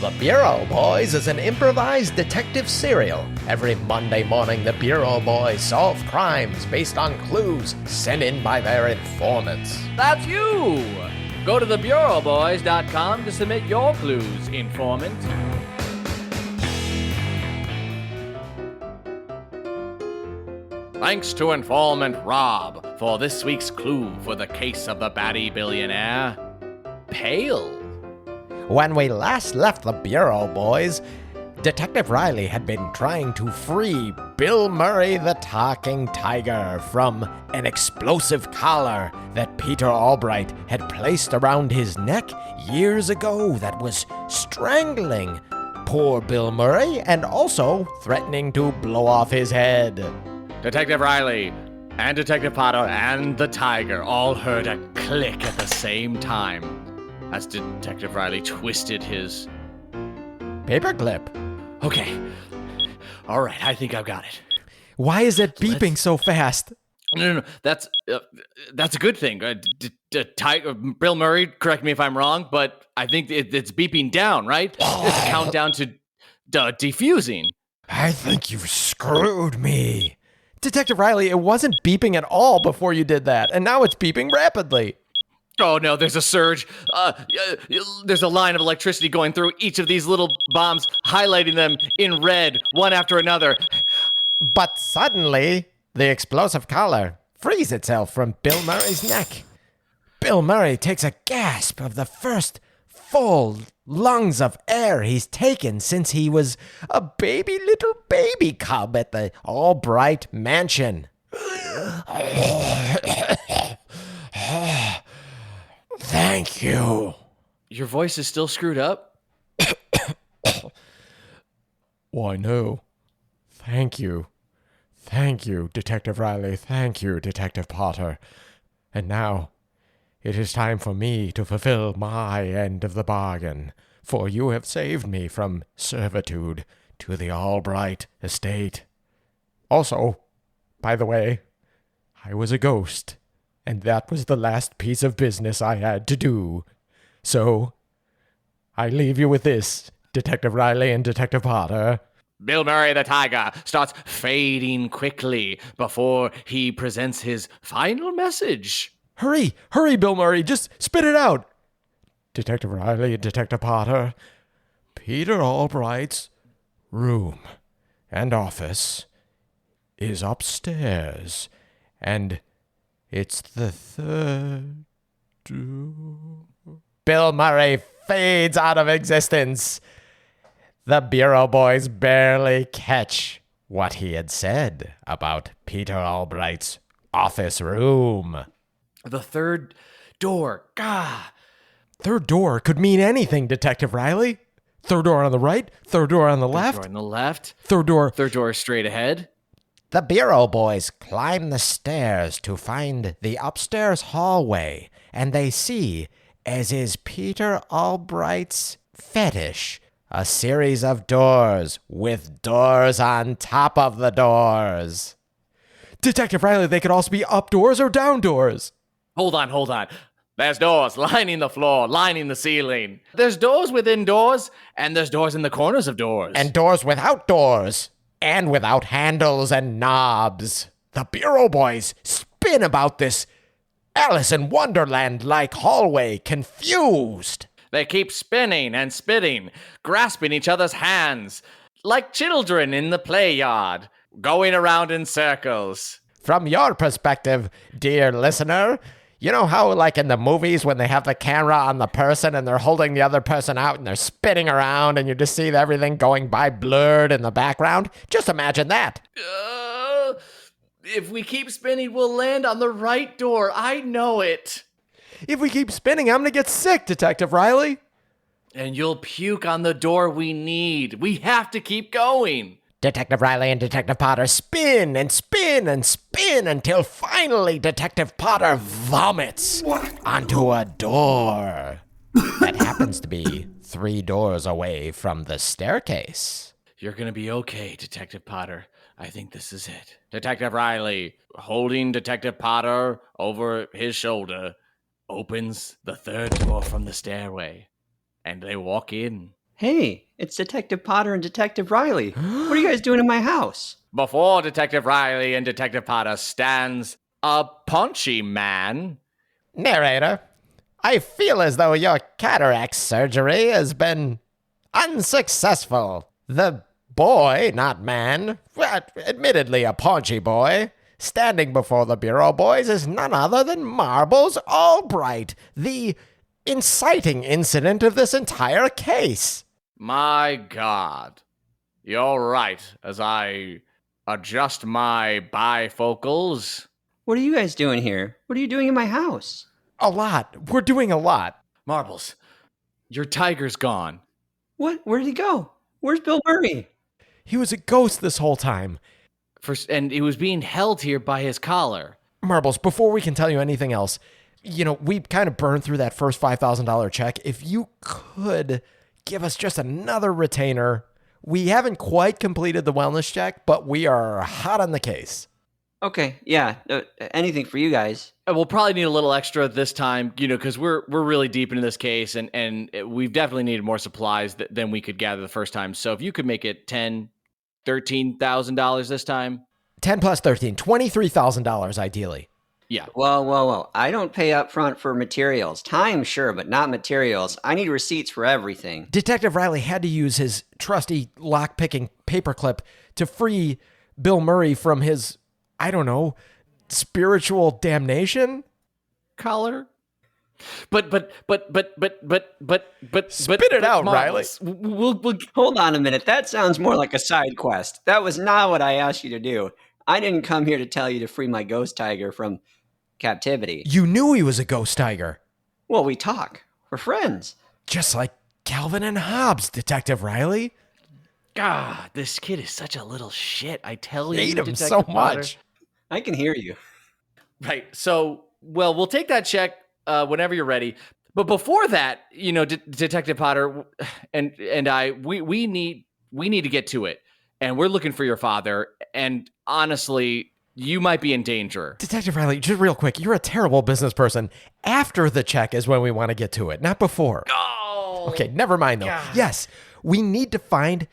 The Bureau Boys is an improvised detective serial. Every Monday morning, the Bureau Boys solve crimes based on clues sent in by their informants. That's you! Go to thebureauboys.com to submit your clues, informant. Thanks to informant Rob for this week's clue for the case of the Batty Billionaire. Pale. When we last left the Bureau Boys, Detective Riley had been trying to free Bill Murray the Talking Tiger from an explosive collar that Peter Albright had placed around his neck years ago that was strangling poor Bill Murray and also threatening to blow off his head. Detective Riley and Detective Potter and the Tiger all heard a click at the same time as Detective Riley twisted his Paperclip. Okay. All right, I think I've got it. Why is it beeping so fast? No. That's a good thing. Bill Murray, correct me if I'm wrong, but I think it's beeping down, right? It's a countdown to defusing. I think you've screwed me. Detective Riley, it wasn't beeping at all before you did that, and now it's beeping rapidly. Oh no, there's a surge. There's a line of electricity going through each of these little bombs, highlighting them in red, one after another. But suddenly, the explosive collar frees itself from Bill Murray's neck. Bill Murray takes a gasp of the first full lungs of air he's taken since he was a little baby cub at the Albright Mansion. Thank you. Your voice is still screwed up? Why, no. Thank you. Thank you, Detective Riley. Thank you, Detective Potter. And now, it is time for me to fulfill my end of the bargain, for you have saved me from servitude to the Albright estate. Also, by the way, I was a ghost, and that was the last piece of business I had to do. So, I leave you with this, Detective Riley and Detective Potter. Bill Murray the Tiger starts fading quickly before he presents his final message. Hurry, Bill Murray, just spit it out. Detective Riley and Detective Potter, Peter Albright's room and office is upstairs, and it's the third door. Bill Murray fades out of existence. The Bureau Boys barely catch what he had said about Peter Albright's office room. The third door. Gah. Third door could mean anything, Detective Riley. Third door on the right, third door on the left. Third door on the left. Third door. Third door straight ahead. The Bureau Boys climb the stairs to find the upstairs hallway, and they see, as is Peter Albright's fetish, a series of doors with doors on top of the doors. Detective Riley, they could also be up doors or down doors. Hold on. There's doors lining the floor, lining the ceiling. There's doors within doors, and there's doors in the corners of doors. And doors without doors. And without handles and knobs. The Bureau Boys spin about this Alice in Wonderland-like hallway, confused. They keep spinning and spitting, grasping each other's hands, like children in the play yard, going around in circles. From your perspective, dear listener, you know how, like in the movies, when they have the camera on the person and they're holding the other person out and they're spinning around and you just see everything going by blurred in the background? Just imagine that. If we keep spinning, we'll land on the right door. I know it. If we keep spinning, I'm going to get sick, Detective Riley. And you'll puke on the door we need. We have to keep going. Detective Riley and Detective Potter spin and spin and spin until finally Detective Potter vomits onto a door that happens to be 3 doors away from the staircase. You're going to be okay, Detective Potter. I think this is it. Detective Riley, holding Detective Potter over his shoulder, opens the third door from the stairway, and they walk in. Hey, it's Detective Potter and Detective Riley. What are you guys doing in my house? Before Detective Riley and Detective Potter stands a paunchy man. Narrator, I feel as though your cataract surgery has been unsuccessful. The boy, not man, but admittedly a paunchy boy, standing before the Bureau boys is none other than Marbles Albright, the inciting incident of this entire case. My God. You're right, as I adjust my bifocals. What are you guys doing here? What are you doing in my house? A lot. We're doing a lot. Marbles, your tiger's gone. What? Where did he go? Where's Bill Murray? He was a ghost this whole time. And he was being held here by his collar. Marbles, before we can tell you anything else, we kind of burned through that first $5,000 check. If you could give us just another retainer. We haven't quite completed the wellness check, but we are hot on the case. Okay, yeah, anything for you guys. We'll probably need a little extra this time, because we're really deep into this case, and we've definitely needed more supplies than we could gather the first time. So if you could make it $13,000 this time. 10 plus 13, $23,000 ideally. Yeah. Whoa. I don't pay up front for materials. Time, sure, but not materials. I need receipts for everything. Detective Riley had to use his trusty lock-picking paperclip to free Bill Murray from his, I don't know, spiritual damnation? Collar? But spit it out, Riley. We'll hold on a minute. That sounds more like a side quest. That was not what I asked you to do. I didn't come here to tell you to free my ghost tiger from captivity. You knew he was a ghost tiger. Well, we talk. We're friends. Just like Calvin and Hobbes, Detective Riley. God, this kid is such a little shit. I tell you, hate him Detective so Potter. much. I can hear you. Right. So, we'll take that check whenever you're ready. But before that, Detective Potter and I, we need to get to it. And we're looking for your father. And honestly, you might be in danger. Detective Riley, just real quick, you're a terrible business person. After the check is when we want to get to it, not before. Oh. Okay, never mind though. God. Yes, we need to find...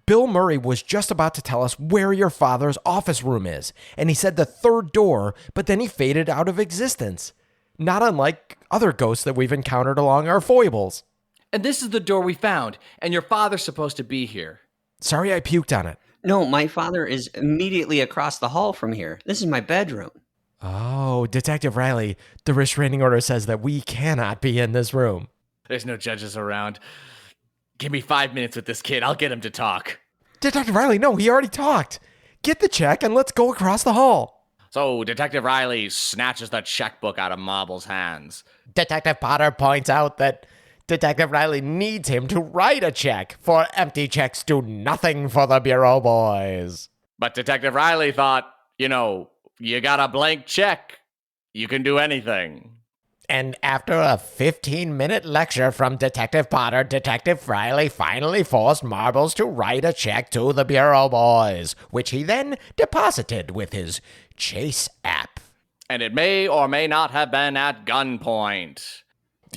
Bill Murray was just about to tell us where your father's office room is. And he said the third door, but then he faded out of existence. Not unlike other ghosts that we've encountered along our foibles. And this is the door we found. And your father's supposed to be here. Sorry I puked on it. No, my father is immediately across the hall from here. This is my bedroom. Oh, Detective Riley, the restraining order says that we cannot be in this room. There's no judges around. Give me 5 minutes with this kid. I'll get him to talk. Detective Riley, no, he already talked. Get the check and let's go across the hall. So Detective Riley snatches the checkbook out of Marble's hands. Detective Potter points out that Detective Riley needs him to write a check, for empty checks do nothing for the Bureau boys. But Detective Riley thought, you got a blank check. You can do anything. And after a 15-minute lecture from Detective Potter, Detective Riley finally forced Marbles to write a check to the Bureau boys, which he then deposited with his Chase app. And it may or may not have been at gunpoint.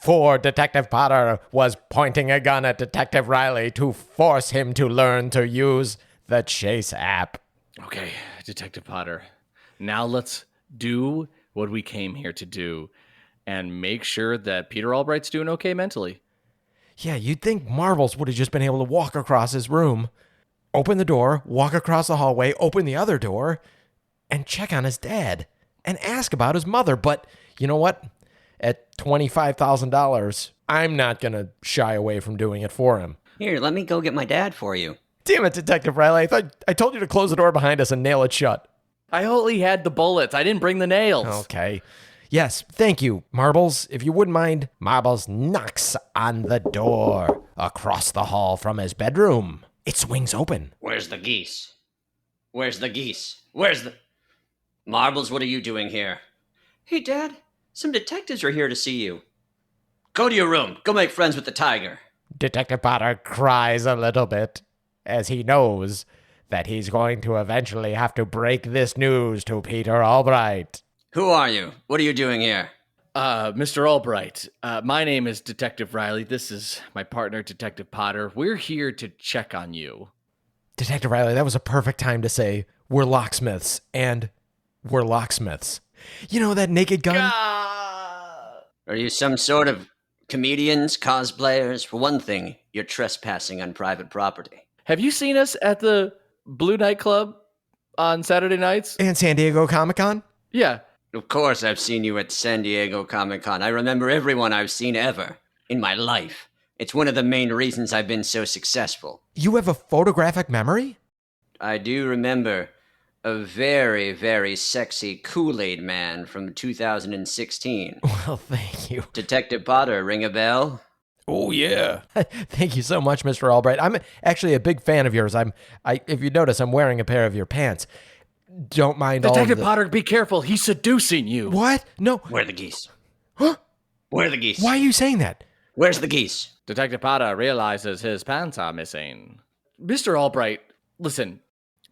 For Detective Potter was pointing a gun at Detective Riley to force him to learn to use the Chase app. Okay, Detective Potter. Now let's do what we came here to do and make sure that Peter Albright's doing okay mentally. Yeah, you'd think Marbles would have just been able to walk across his room, open the door, walk across the hallway, open the other door, and check on his dad and ask about his mother. But you know what? At $25,000, I'm not going to shy away from doing it for him. Here, let me go get my dad for you. Damn it, Detective Riley. I told you to close the door behind us and nail it shut. I only had the bullets. I didn't bring the nails. Okay. Yes, thank you, Marbles. If you wouldn't mind, Marbles knocks on the door across the hall from his bedroom. It swings open. Where's the geese? Where's the geese? Where's the... Marbles, what are you doing here? Hey, Dad. Some detectives are here to see you. Go to your room. Go make friends with the tiger. Detective Potter cries a little bit, as he knows that he's going to eventually have to break this news to Peter Albright. Who are you? What are you doing here? Mr. Albright, my name is Detective Riley. This is my partner, Detective Potter. We're here to check on you. Detective Riley, that was a perfect time to say we're locksmiths, and we're locksmiths. You know that naked gun? Are you some sort of comedians, cosplayers? For one thing, you're trespassing on private property. Have you seen us at the Blue Night Club on Saturday nights? And San Diego Comic-Con? Yeah. Of course, I've seen you at San Diego Comic-Con. I remember everyone I've seen ever in my life. It's one of the main reasons I've been so successful. You have a photographic memory? I do remember a very, very sexy Kool-Aid man from 2016. Well, thank you. Detective Potter, ring a bell? Oh, yeah. Thank you so much, Mr. Albright. I'm actually a big fan of yours. If you notice, I'm wearing a pair of your pants. Don't mind Detective all Potter, be careful. He's seducing you. What? No. Where are the geese? Huh? Where are the geese? Why are you saying that? Where's the geese? Detective Potter realizes his pants are missing. Mr. Albright, listen,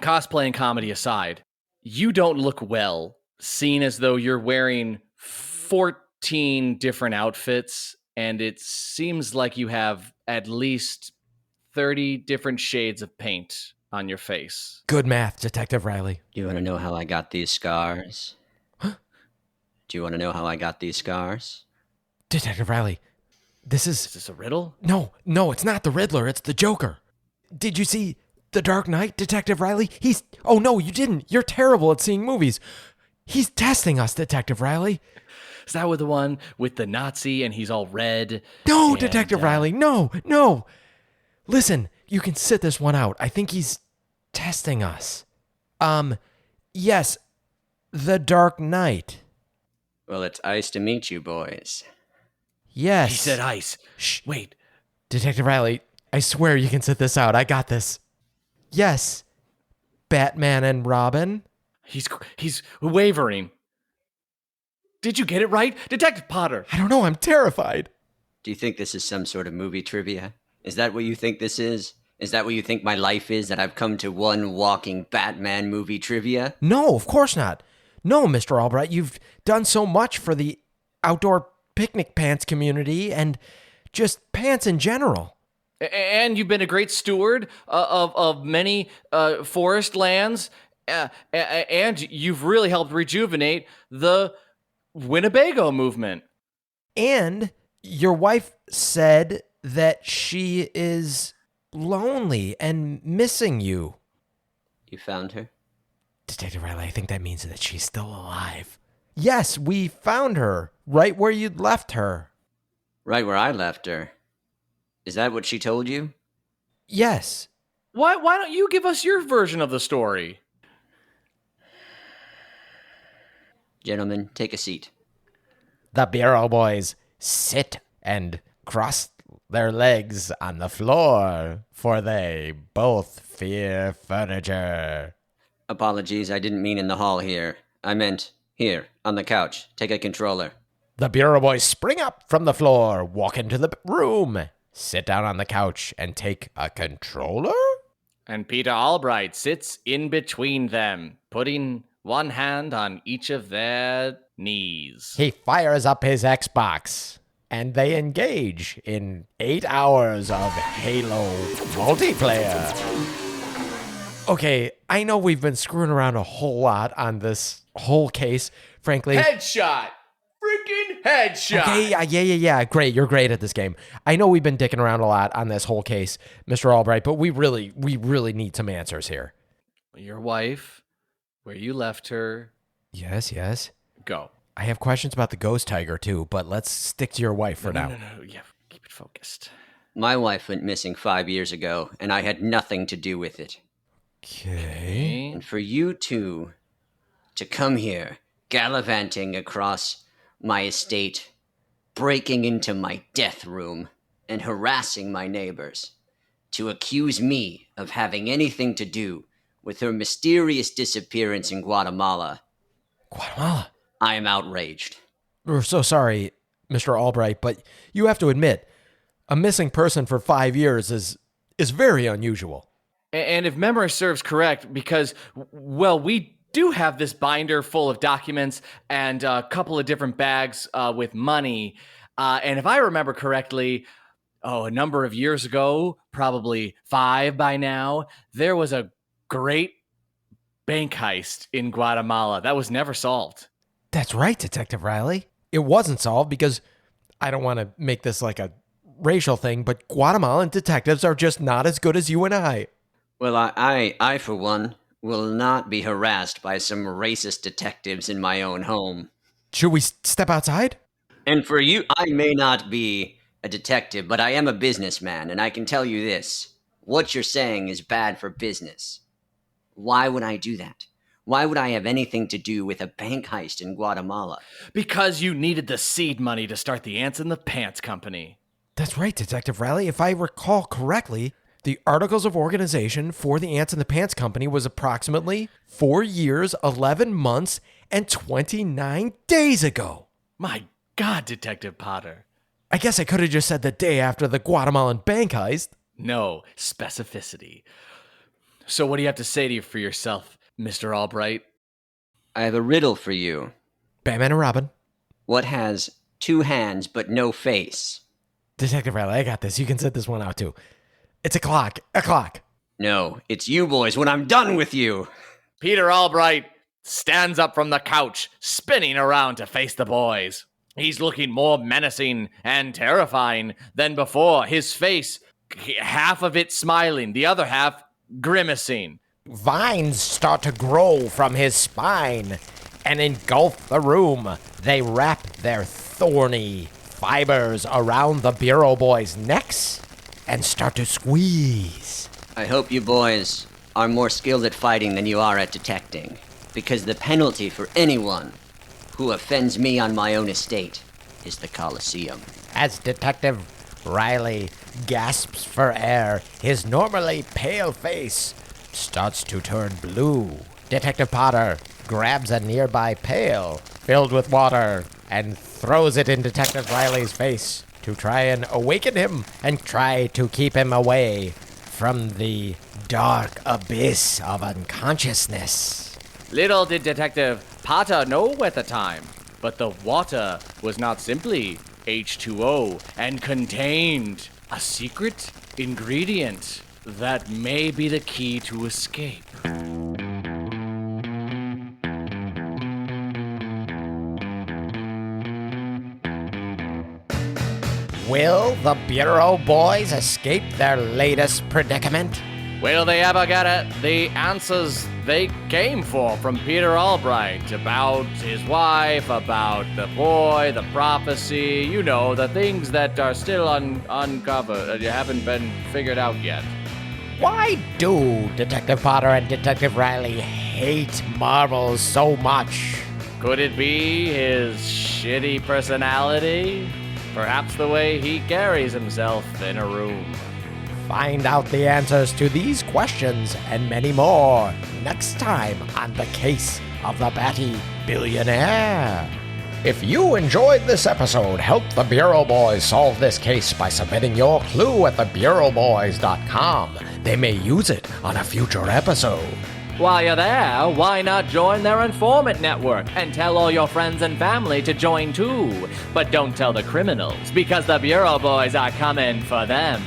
cosplay and comedy aside, you don't look well, seen as though you're wearing 14 different outfits, and it seems like you have at least 30 different shades of paint on your face. Good math, Detective Riley. You want to know how I got these scars? Do you want to know how I got these scars? Detective Riley, Is this a riddle? No, it's not the Riddler, it's the Joker. Did you see The Dark Knight, Detective Riley? Oh no, you didn't. You're terrible at seeing movies. He's testing us, Detective Riley. Is that with the one with the Nazi and he's all red? No, And, Detective Riley, no. Listen, you can sit this one out. I think he's testing us. Yes, The Dark Knight. Well, it's nice to meet you, boys. Yes. He said ice. Shh. Wait. Detective Riley, I swear you can sit this out. I got this. Yes, Batman and Robin. He's wavering. Did you get it right? Detective Potter. I don't know, I'm terrified. Do you think this is some sort of movie trivia? Is that what you think this is? Is that what you think my life is, that I've come to one walking Batman movie trivia? No, of course not. No, Mr. Albright, you've done so much for the outdoor picnic pants community and just pants in general. And you've been a great steward of many forest lands, and you've really helped rejuvenate the Winnebago movement. And your wife said that she is lonely and missing you. You found her? Detective Riley, I think that means that she's still alive. Yes, we found her right where you'd left her. Right where I left her. Is that what she told you? Yes. Why don't you give us your version of the story? Gentlemen, take a seat. The Bureau Boys sit and cross their legs on the floor, for they both fear furniture. Apologies, I didn't mean in the hall here. I meant here, on the couch. Take a controller. The Bureau Boys spring up from the floor, walk into the room, sit down on the couch, and take a controller? And Peter Albright sits in between them, putting one hand on each of their knees. He fires up his Xbox, and they engage in 8 hours of Halo multiplayer. Okay, I know we've been screwing around a whole lot on this whole case, frankly. Headshot! Freaking headshot! Okay, yeah. Great, you're great at this game. I know we've been dicking around a lot on this whole case, Mr. Albright, but we really need some answers here. Your wife, where you left her. Yes. Go. I have questions about the ghost tiger too, but let's stick to your wife for now. No. Yeah, keep it focused. My wife went missing 5 years ago, and I had nothing to do with it. Okay. And for you two to come here, gallivanting across my estate, breaking into my death room, and harassing my neighbors, to accuse me of having anything to do with her mysterious disappearance in Guatemala, Guatemala. I am outraged. We're so sorry, Mr. Albright, but you have to admit, a missing person for 5 years is very unusual. And if memory serves correct, because, well, we do have this binder full of documents and a couple of different bags with money. And if I remember correctly, a number of years ago, probably 5 by now, there was a great bank heist in Guatemala that was never solved. That's right, Detective Riley. It wasn't solved because I don't want to make this like a racial thing, but Guatemalan detectives are just not as good as you and I. Well, I for one, will not be harassed by some racist detectives in my own home. Should we step outside? And for you, I may not be a detective, but I am a businessman, and I can tell you this. What you're saying is bad for business. Why would I do that? Why would I have anything to do with a bank heist in Guatemala? Because you needed the seed money to start the Ants in the Pants Company. That's right, Detective Riley. If I recall correctly, the Articles of Organization for the Ants in the Pants Company was approximately 4 years, 11 months, and 29 days ago. My God, Detective Potter. I guess I could have just said the day after the Guatemalan bank heist. No, specificity. So what do you have to say for yourself, Mr. Albright? I have a riddle for you. Batman and Robin. What has 2 hands but no face? Detective Riley, I got this. You can set this one out too. It's a clock. A clock. No, it's you boys when I'm done with you. Peter Albright stands up from the couch, spinning around to face the boys. He's looking more menacing and terrifying than before. His face, half of it smiling, the other half grimacing. Vines start to grow from his spine and engulf the room. They wrap their thorny fibers around the Bureau Boys' necks and start to squeeze. I hope you boys are more skilled at fighting than you are at detecting, because the penalty for anyone who offends me on my own estate is the Coliseum. As Detective Riley gasps for air, his normally pale face starts to turn blue. Detective Potter grabs a nearby pail filled with water and throws it in Detective Riley's face to try and awaken him and try to keep him away from the dark abyss of unconsciousness. Little did Detective Potter know at the time, but the water was not simply H2O and contained a secret ingredient that may be the key to escape. Will the Bureau Boys escape their latest predicament? Will they ever get the answers they came for from Peter Albright about his wife, about the boy, the prophecy, the things that are still uncovered, haven't been figured out yet? Why do Detective Potter and Detective Riley hate marbles so much? Could it be his shitty personality? Perhaps the way he carries himself in a room. Find out the answers to these questions and many more next time on The Case of the Batty Billionaire. If you enjoyed this episode, help the Bureau Boys solve this case by submitting your clue at thebureauboys.com. They may use it on a future episode. While you're there, why not join their informant network and tell all your friends and family to join too? But don't tell the criminals, because the Bureau Boys are coming for them.